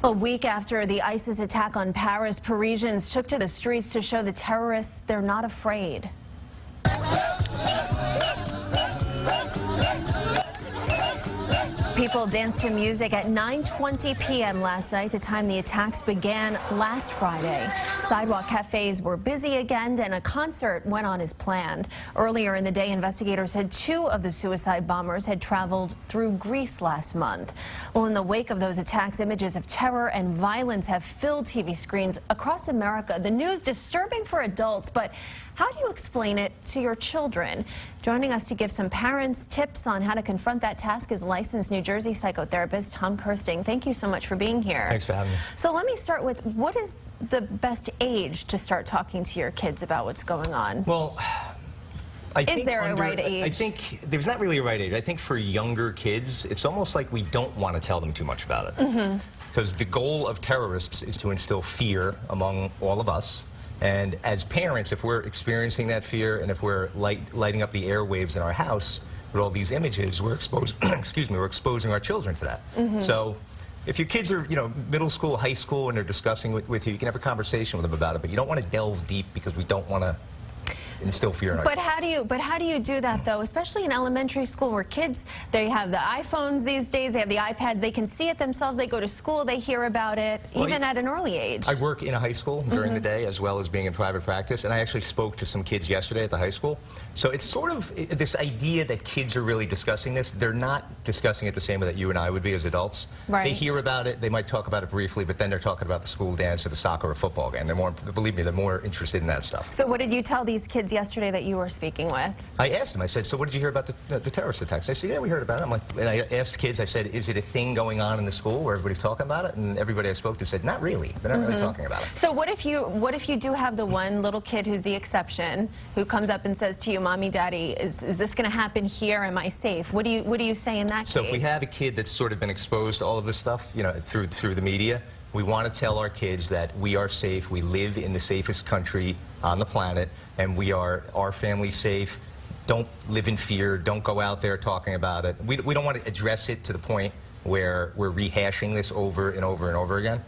A week after the ISIS attack on Paris, Parisians took to the streets to show the terrorists they're not afraid. People danced to music at 9:20 p.m. last night, the time the attacks began last Friday. Sidewalk cafes were busy again, and a concert went on as planned. Earlier in the day, investigators said 2 of the suicide bombers had traveled through Greece last month. Well, in the wake of those attacks, images of terror and violence have filled TV screens across America. The news disturbing for adults, but how do you explain it to your children? Joining us to give some parents tips on how to confront that task is licensed New Jersey psychotherapist Tom Kirsting. Thank you so much for being here. Thanks for having me. So let me start with, what is the best age to start talking to your kids about what's going on? Well, is there a right age? I think there's not really a right age. I think for younger kids, it's almost like we don't want to tell them too much about it. Because the goal of terrorists is to instill fear among all of us. And as parents, if we're experiencing that fear and if we're lighting up the airwaves in our house with all these images, we're we're exposing our children to that. So if your kids are, middle school, high school, and they're discussing with you, you can have a conversation with them about it, but you don't want to delve deep because we don't want to instill fear in our kids. But how do you do that, though, especially in elementary school where kids, they have the iPhones these days, they have the iPads, they can see it themselves, they go to school, they hear about it, even at an early age. I work in a high school during the day as well as being in private practice, and I actually spoke to some kids yesterday at the high school. So it's sort of this idea that kids are really discussing this. They're not discussing it the same way that you and I would be as adults. Right. They hear about it, they might talk about it briefly, but then they're talking about the school dance or the soccer or football game. They're more, believe me, they're more interested in that stuff. So what did you tell these kids yesterday that you were speaking with? I asked them, I said, so what did you hear about the terrorist attacks? They said, yeah, we heard about it. I'm like, and I asked kids, I said, is it a thing going on in the school where everybody's talking about it? And everybody I spoke to said, not really. They're not really talking about it. So what if you do have the one little kid who's the exception, who comes up and says to you, Mommy, Daddy, is this going to happen here? Am I safe? What do you say in that case? So if we have a kid that's sort of been exposed to all of this stuff, through the media, we want to tell our kids that we are safe, we live in the safest country on the planet, and our family's safe. Don't live in fear, don't go out there talking about it. We don't want to address it to the point where we're rehashing this over and over and over again.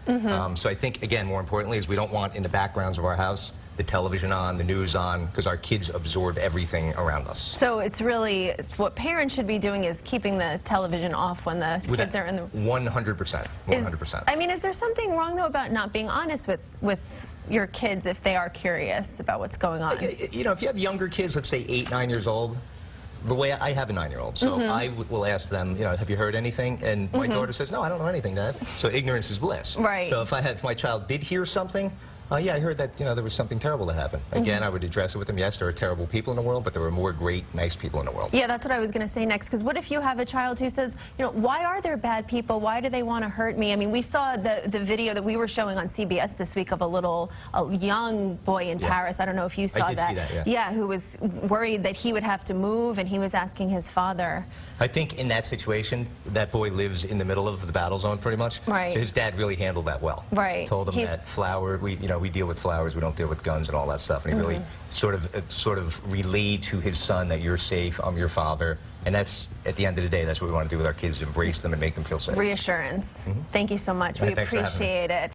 So I think, again, more importantly, is we don't want in the backgrounds of our house the television on, the news on, because our kids absorb everything around us. So it's what parents should be doing is keeping the television off when the kids are in the... 100%. 100%. I mean, is there something wrong, though, about not being honest with your kids if they are curious about what's going on? If you have younger kids, let's say 8, 9 years old, the way I have a 9-year-old, so I will ask them, have you heard anything? And my daughter says, no, I don't know anything, Dad. So ignorance is bliss. Right. So if my child did hear something, yeah, I heard that there was something terrible that happened. Again, I would address it with them. Yes, there are terrible people in the world, but there are more great, nice people in the world. Yeah, that's what I was going to say next. Because what if you have a child who says, why are there bad people? Why do they want to hurt me? I mean, we saw the video that we were showing on CBS this week of a young boy in Paris. I don't know if you saw I did see that, yeah, who was worried that he would have to move, and he was asking his father. I think in that situation, that boy lives in the middle of the battle zone pretty much. Right. So his dad really handled that well. Right. Told him that flower, we deal with flowers, we don't deal with guns and all that stuff. And he really sort of relayed to his son that you're safe, I'm your father. And that's, at the end of the day, that's what we want to do with our kids, embrace them and make them feel safe. Reassurance. Thank you so much. We appreciate it.